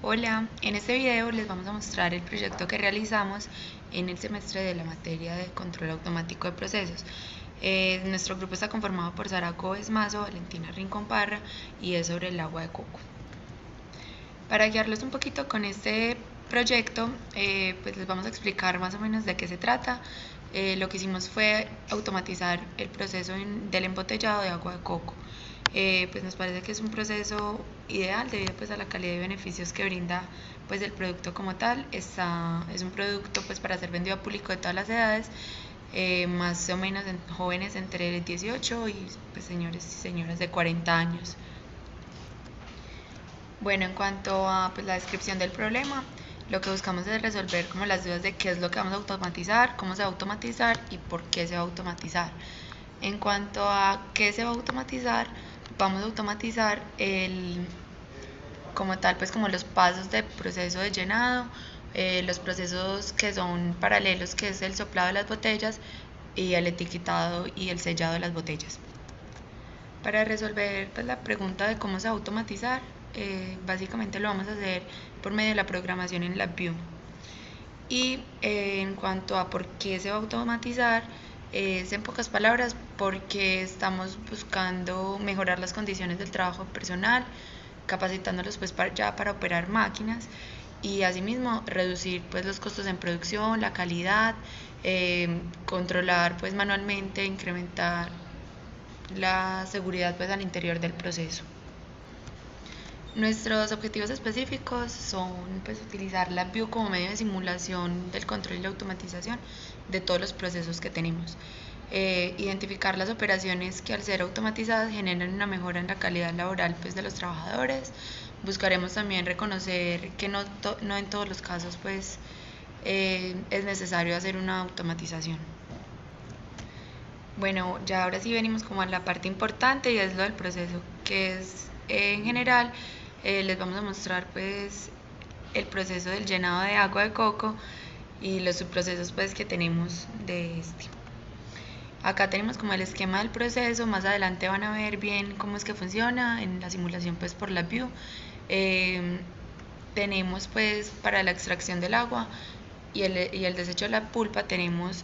Hola, en este video les vamos a mostrar el proyecto que realizamos en el semestre de la materia de control automático de procesos. Nuestro grupo está conformado por Sara Gómez Mazo, Valentina Rincón Parra y es sobre el agua de coco. Para guiarlos un poquito con este proyecto, pues les vamos a explicar más o menos de qué se trata. Lo que hicimos fue automatizar el proceso del embotellado de agua de coco. Pues nos parece que es un proceso ideal debido pues a la calidad y beneficios que brinda pues el producto como tal. Es un producto pues para ser vendido a público de todas las edades, más o menos jóvenes entre 18 y pues señores y señoras de 40 años. Bueno, en cuanto a pues, la descripción del problema, lo que buscamos es resolver como las dudas de qué es lo que vamos a automatizar, cómo se va a automatizar y por qué se va a automatizar. En cuanto a qué se va a automatizar, vamos a automatizar como tal, pues como los pasos de proceso de llenado, los procesos que son paralelos, que es el soplado de las botellas y el etiquetado y el sellado de las botellas. Para resolver pues, la pregunta de cómo se va a automatizar, básicamente lo vamos a hacer por medio de la programación en LabVIEW. Y en cuanto a por qué se va a automatizar, es en pocas palabras porque estamos buscando mejorar las condiciones del trabajo personal, capacitándolos pues ya para operar máquinas y asimismo reducir pues los costos en producción, la calidad, controlar pues manualmente, incrementar la seguridad pues al interior del proceso. Nuestros objetivos específicos son pues, utilizar LabVIEW como medio de simulación del control y la automatización de todos los procesos que tenemos. Identificar las operaciones que al ser automatizadas generan una mejora en la calidad laboral pues, de los trabajadores. Buscaremos también reconocer que no en todos los casos pues, es necesario hacer una automatización. Bueno, ya ahora sí venimos como a la parte importante y es lo del proceso, que es en general les vamos a mostrar pues el proceso del llenado de agua de coco y los subprocesos pues que tenemos de este. Acá tenemos como el esquema del proceso, más adelante van a ver bien cómo es que funciona en la simulación pues por LabVIEW. Tenemos pues para la extracción del agua y el desecho de la pulpa tenemos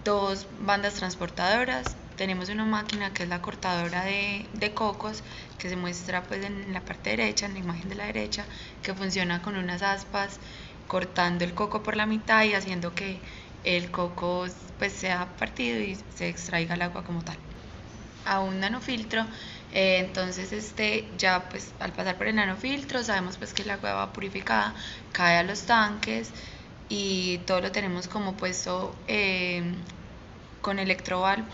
dos bandas transportadoras. Tenemos una máquina que es la cortadora de cocos, que se muestra pues en la parte derecha, en la imagen de la derecha, que funciona con unas aspas cortando el coco por la mitad y haciendo que el coco pues sea partido y se extraiga el agua como tal. A un nanofiltro, entonces ya pues al pasar por el nanofiltro sabemos pues que el agua va purificada, cae a los tanques y todo lo tenemos como puesto con electroval.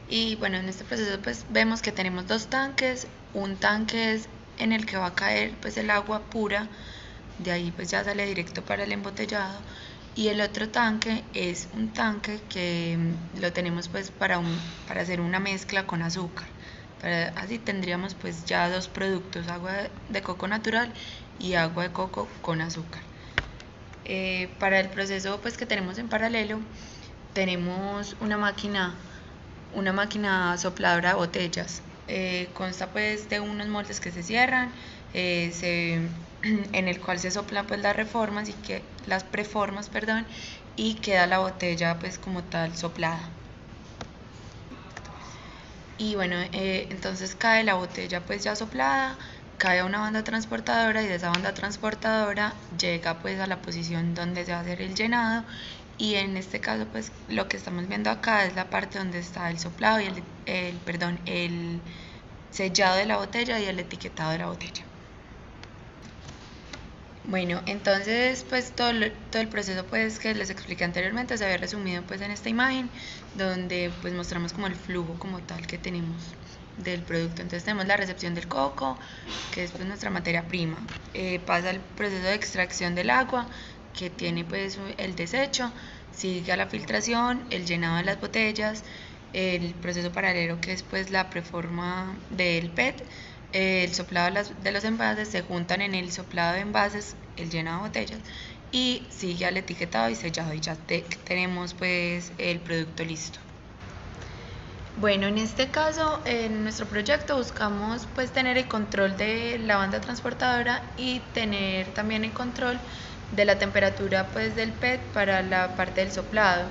Y bueno, en este proceso pues vemos que tenemos dos tanques, un tanque es en el que va a caer pues el agua pura, de ahí pues ya sale directo para el embotellado, y el otro tanque es un tanque que lo tenemos pues para hacer una mezcla con azúcar. Así tendríamos pues ya dos productos, agua de coco natural y agua de coco con azúcar. Para el proceso pues que tenemos en paralelo tenemos una máquina sopladora de botellas. Consta pues de unos moldes que se cierran, en el cual se soplan pues las preformas, perdón, y queda la botella pues como tal soplada. Y bueno, entonces cae la botella pues ya soplada, cae a una banda transportadora y de esa banda transportadora llega pues a la posición donde se va a hacer el llenado, y en este caso pues lo que estamos viendo acá es la parte donde está el soplado y el sellado de la botella y el etiquetado de la botella. Bueno, entonces pues todo el proceso pues que les expliqué anteriormente se había resumido pues en esta imagen donde pues mostramos como el flujo como tal que tenemos del producto. Entonces tenemos la recepción del coco, que es pues nuestra materia prima, pasa el proceso de extracción del agua, que tiene pues el desecho, sigue a la filtración, el llenado de las botellas, el proceso paralelo que es pues la preforma del PET, el soplado de los envases, se juntan en el soplado de envases, el llenado de botellas, y sigue al etiquetado y sellado y ya tenemos pues el producto listo. Bueno, en este caso, en nuestro proyecto buscamos pues tener el control de la banda transportadora y tener también el control de la temperatura pues del PET para la parte del soplado.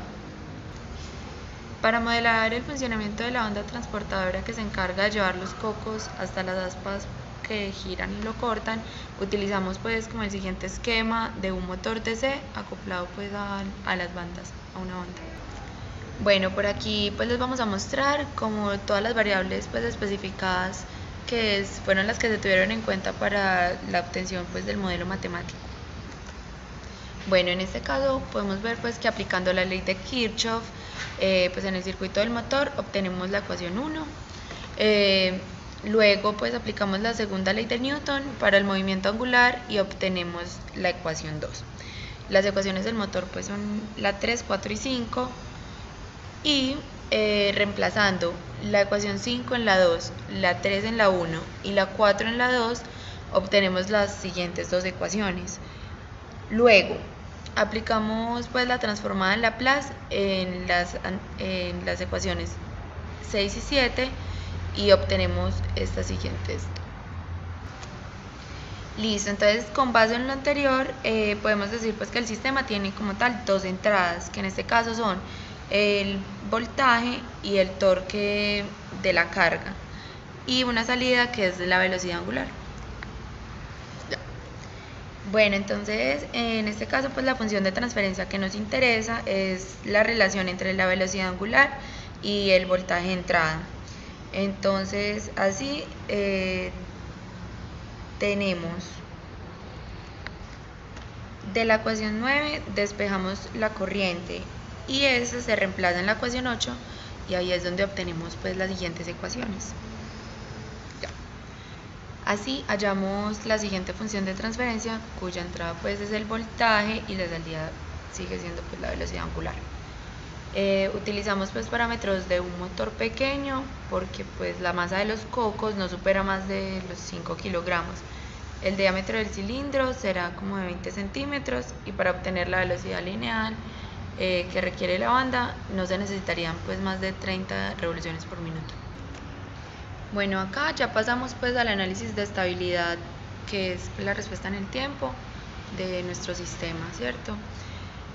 Para modelar el funcionamiento de la banda transportadora que se encarga de llevar los cocos hasta las aspas que giran y lo cortan, utilizamos pues como el siguiente esquema de un motor DC acoplado pues a las bandas, a una banda. Bueno, por aquí pues les vamos a mostrar como todas las variables pues especificadas fueron las que se tuvieron en cuenta para la obtención pues del modelo matemático. Bueno, en este caso podemos ver pues que aplicando la ley de Kirchhoff, pues en el circuito del motor obtenemos la ecuación 1. Luego pues aplicamos la segunda ley de Newton para el movimiento angular y obtenemos la ecuación 2. Las ecuaciones del motor pues son la 3, 4 y 5. Y reemplazando la ecuación 5 en la 2, la 3 en la 1 y la 4 en la 2, obtenemos las siguientes dos ecuaciones. Luego, aplicamos pues la transformada en Laplace en las ecuaciones 6 y 7 y obtenemos estas siguientes. Listo, entonces con base en lo anterior podemos decir pues que el sistema tiene como tal dos entradas, que en este caso son el voltaje y el torque de la carga, y una salida que es la velocidad angular. Bueno, entonces en este caso pues la función de transferencia que nos interesa es la relación entre la velocidad angular y el voltaje de entrada. Entonces así tenemos de la ecuación 9 despejamos la corriente y esa se reemplaza en la ecuación 8 y ahí es donde obtenemos pues las siguientes ecuaciones. Así hallamos la siguiente función de transferencia cuya entrada pues es el voltaje y la salida sigue siendo pues la velocidad angular. Utilizamos pues parámetros de un motor pequeño porque pues la masa de los cocos no supera más de los 5 kilogramos. El diámetro del cilindro será como de 20 centímetros y para obtener la velocidad lineal que requiere la banda no se necesitarían pues más de 30 revoluciones por minuto. Bueno, acá ya pasamos pues al análisis de estabilidad, que es la respuesta en el tiempo de nuestro sistema, ¿cierto?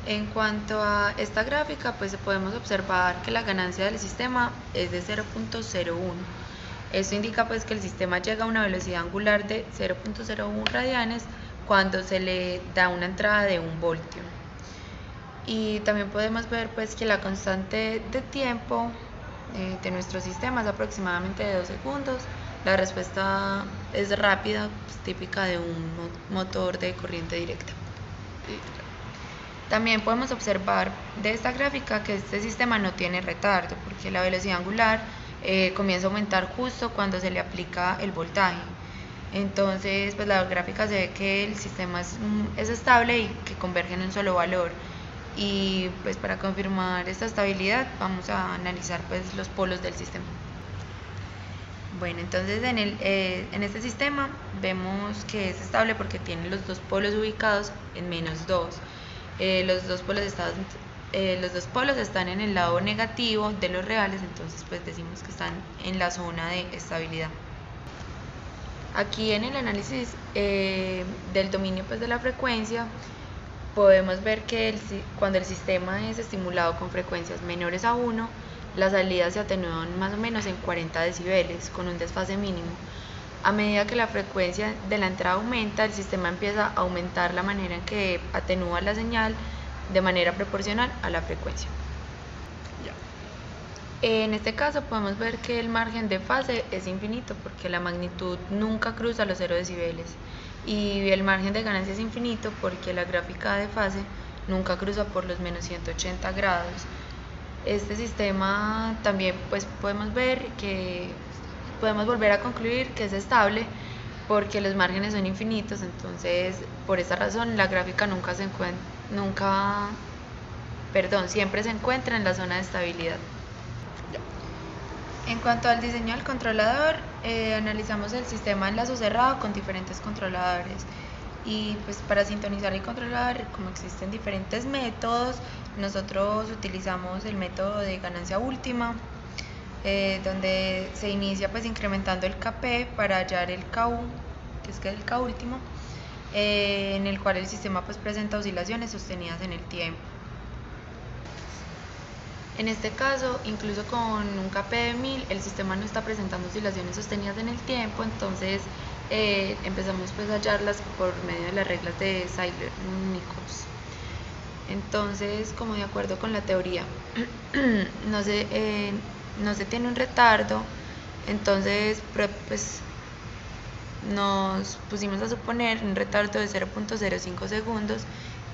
En cuanto a esta gráfica, pues podemos observar que la ganancia del sistema es de 0.01. Esto indica pues que el sistema llega a una velocidad angular de 0.01 radianes cuando se le da una entrada de 1 voltio. Y también podemos ver pues que la constante de tiempo de nuestro sistema es aproximadamente de 2 segundos. La respuesta es rápida, pues, típica de un motor de corriente directa. También podemos observar de esta gráfica que este sistema no tiene retardo porque la velocidad angular comienza a aumentar justo cuando se le aplica el voltaje. Entonces pues la gráfica se ve que el sistema es estable y que converge en un solo valor. Y pues para confirmar esta estabilidad vamos a analizar pues los polos del sistema. Bueno, entonces en este sistema vemos que es estable porque tiene los dos polos ubicados en -2. Los dos polos están en el lado negativo de los reales, entonces pues decimos que están en la zona de estabilidad. Aquí en el análisis del dominio pues de la frecuencia podemos ver que cuando el sistema es estimulado con frecuencias menores a 1, las salidas se atenúan más o menos en 40 decibeles con un desfase mínimo. A medida que la frecuencia de la entrada aumenta, el sistema empieza a aumentar la manera en que atenúa la señal de manera proporcional a la frecuencia. En este caso podemos ver que el margen de fase es infinito porque la magnitud nunca cruza los 0 decibeles y el margen de ganancia es infinito porque la gráfica de fase nunca cruza por los -180 grados. Este sistema también pues podemos volver a concluir que es estable porque los márgenes son infinitos, entonces por esta razón la gráfica siempre se encuentra en la zona de estabilidad. En cuanto al diseño del controlador, analizamos el sistema en lazo cerrado con diferentes controladores y pues para sintonizar el controlador, como existen diferentes métodos, nosotros utilizamos el método de ganancia última donde se inicia pues incrementando el Kp para hallar el Ku, que es el K último, en el cual el sistema pues presenta oscilaciones sostenidas en el tiempo. En este caso, incluso con un Kp de 1000, el sistema no está presentando oscilaciones sostenidas en el tiempo, entonces empezamos pues a hallarlas por medio de las reglas de Euler-Nichols. Entonces, como de acuerdo con la teoría, no se tiene un retardo, entonces pues nos pusimos a suponer un retardo de 0.05 segundos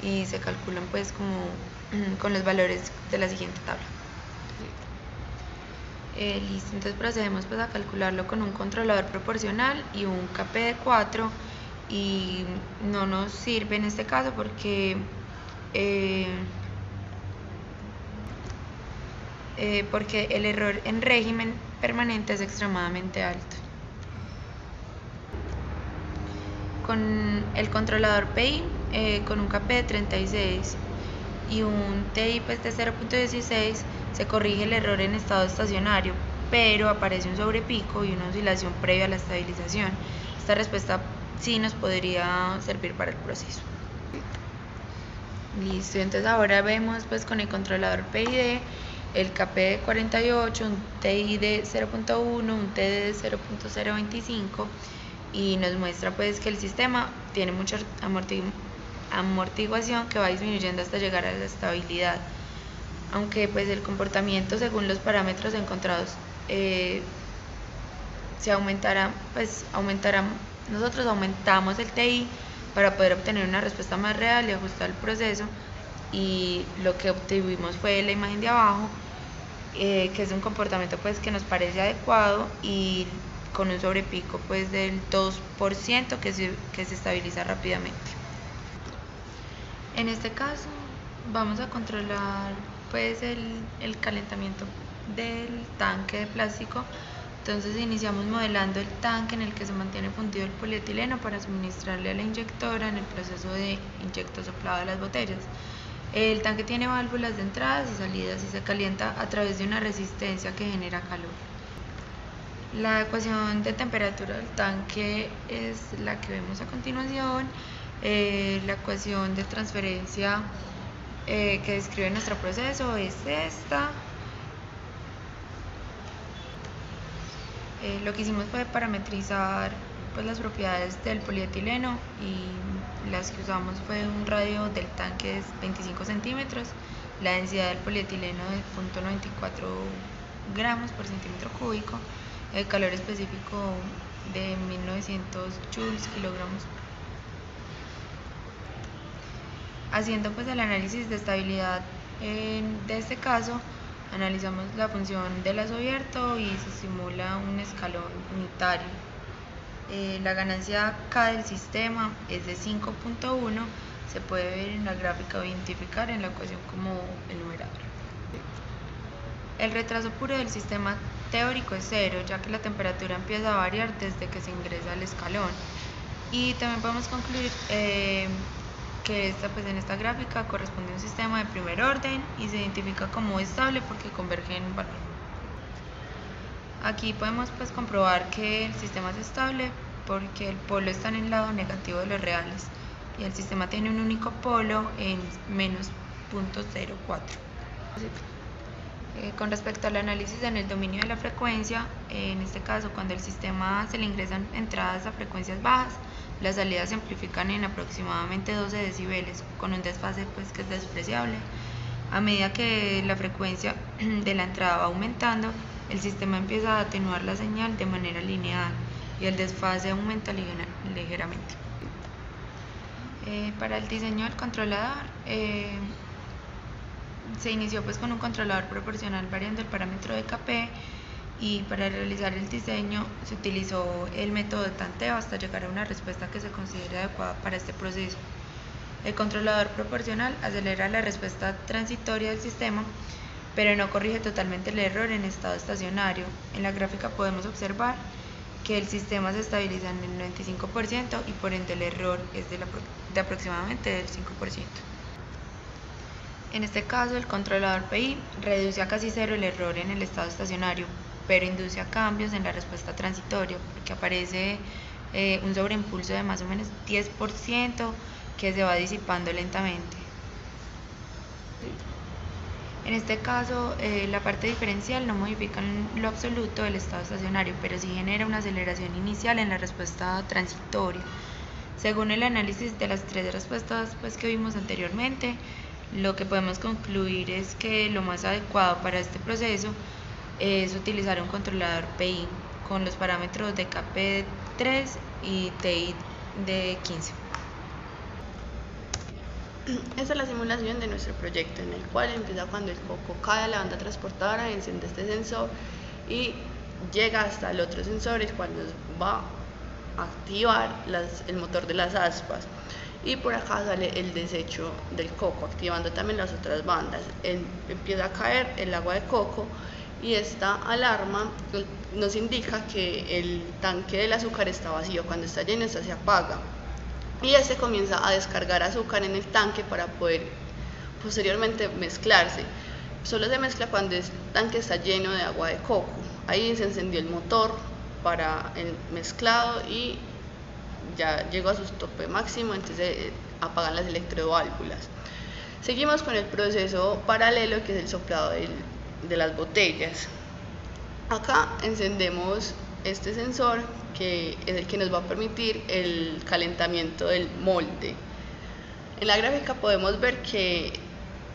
y se calculan pues como con los valores de la siguiente tabla. Listo, entonces procedemos pues a calcularlo con un controlador proporcional y un Kp de 4, y no nos sirve en este caso porque el error en régimen permanente es extremadamente alto. Con el controlador PI, con un Kp de 36 y un TI pues de 0.16, se corrige el error en estado estacionario, pero aparece un sobrepico y una oscilación previa a la estabilización. Esta respuesta sí nos podría servir para el proceso. Listo, entonces ahora vemos pues con el controlador PID el Kp de 48, un TI de 0.1, un TD de 0.025, y nos muestra pues que el sistema tiene mucha amortiguación que va disminuyendo hasta llegar a la estabilidad, aunque pues el comportamiento según los parámetros encontrados se aumentará, nosotros aumentamos el TI para poder obtener una respuesta más real y ajustar el proceso, y lo que obtuvimos fue la imagen de abajo, que es un comportamiento pues que nos parece adecuado y con un sobrepico pues del 2% que se estabiliza rápidamente. En este caso vamos a controlar pues el calentamiento del tanque de plástico. Entonces iniciamos modelando el tanque en el que se mantiene fundido el polietileno para suministrarle a la inyectora en el proceso de inyecto soplado de las botellas. El tanque tiene válvulas de entradas y salidas y se calienta a través de una resistencia que genera calor. La ecuación de temperatura del tanque es la que vemos a continuación. La ecuación de transferencia que describe nuestro proceso es esta. Lo que hicimos fue parametrizar pues las propiedades del polietileno, y las que usamos fue un radio del tanque de 25 centímetros, la densidad del polietileno de 0.94 gramos por centímetro cúbico, el calor específico de 1900 joules kilogramos. Haciendo pues el análisis de estabilidad de este caso, analizamos la función de lazo abierto y se simula un escalón unitario. La ganancia K del sistema es de 5.1, se puede ver en la gráfica o identificar en la ecuación como el numerador. El retraso puro del sistema teórico es 0, ya que la temperatura empieza a variar desde que se ingresa al escalón. Y también podemos concluir que en esta gráfica corresponde a un sistema de primer orden y se identifica como estable porque converge en valor. Aquí podemos pues comprobar que el sistema es estable porque el polo está en el lado negativo de los reales y el sistema tiene un único polo en menos 0.04. Con respecto al análisis en el dominio de la frecuencia, en este caso cuando el sistema se le ingresan entradas a frecuencias bajas, las salidas se amplifican en aproximadamente 12 decibeles, con un desfase pues que es despreciable. A medida que la frecuencia de la entrada va aumentando, el sistema empieza a atenuar la señal de manera lineal y el desfase aumenta ligeramente. Para el diseño del controlador, se inició pues con un controlador proporcional variando el parámetro de Kp, y para realizar el diseño se utilizó el método de tanteo hasta llegar a una respuesta que se considere adecuada para este proceso. El controlador proporcional acelera la respuesta transitoria del sistema, pero no corrige totalmente el error en estado estacionario. En la gráfica podemos observar que el sistema se estabiliza en el 95% y por ende el error es de aproximadamente del 5%. En este caso, el controlador PI reduce a casi cero el error en el estado estacionario, pero induce a cambios en la respuesta transitoria, porque aparece un sobreimpulso de más o menos 10% que se va disipando lentamente. En este caso, la parte diferencial no modifica en lo absoluto el estado estacionario, pero sí genera una aceleración inicial en la respuesta transitoria. Según el análisis de las tres respuestas que vimos anteriormente, lo que podemos concluir es que lo más adecuado para este proceso es utilizar un controlador PI con los parámetros de KP3 y TI de 15. Esta es la simulación de nuestro proyecto, en el cual empieza cuando el coco cae a la banda transportadora, enciende este sensor y llega hasta el otro sensor, el cual nos va a activar el motor de las aspas. Y por acá sale el desecho del coco, activando también las otras bandas. Empieza a caer el agua de coco y esta alarma nos indica que el tanque del azúcar está vacío. Cuando está lleno, esta se apaga y este comienza a descargar azúcar en el tanque para poder posteriormente mezclarse. Solo se mezcla cuando el tanque está lleno de agua de coco. Ahí se encendió el motor para el mezclado y ya llegó a su tope máximo, entonces apagan las electroválvulas. Seguimos con el proceso paralelo, que es el soplado de las botellas. Acá encendemos este sensor, que es el que nos va a permitir el calentamiento del molde. En la gráfica podemos ver que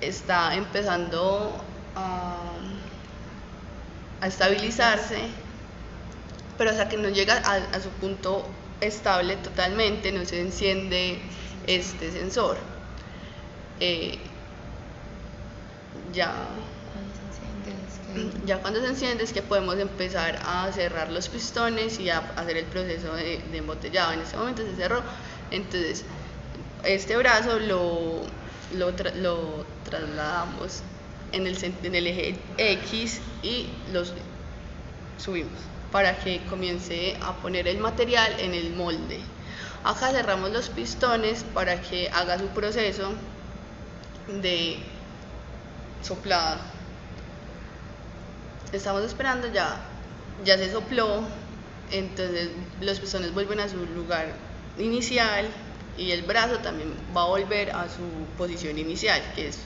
está empezando a estabilizarse, pero hasta que no llega a su punto estable totalmente, no se enciende este sensor. Ya cuando se enciende es que podemos empezar a cerrar los pistones y a hacer el proceso de embotellado. En este momento se cerró, entonces este brazo lo trasladamos en el eje X y los subimos para que comience a poner el material en el molde. Acá cerramos los pistones para que haga su proceso de soplado. Estamos esperando, ya se sopló, entonces los pistones vuelven a su lugar inicial y el brazo también va a volver a su posición inicial, que es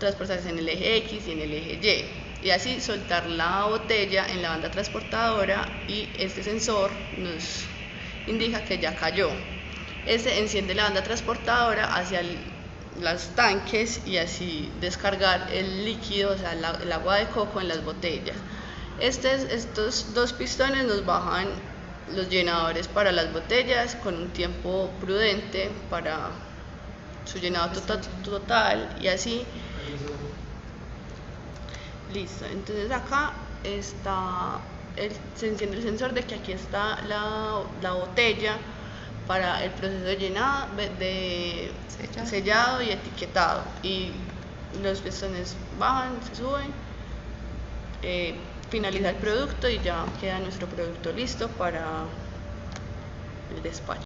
transportarse en el eje X y en el eje Y, y así soltar la botella en la banda transportadora, y este sensor nos indica que ya cayó. Este enciende la banda transportadora hacia los tanques y así descargar el líquido, o sea, el agua de coco en las botellas. Estos dos pistones nos bajan los llenadores para las botellas con un tiempo prudente para su llenado total, y así listo. Entonces acá se enciende el sensor de que aquí está la botella para el proceso de llenado, de sellado y etiquetado, y los pistones bajan, se suben, finaliza el producto y ya queda nuestro producto listo para el despacho.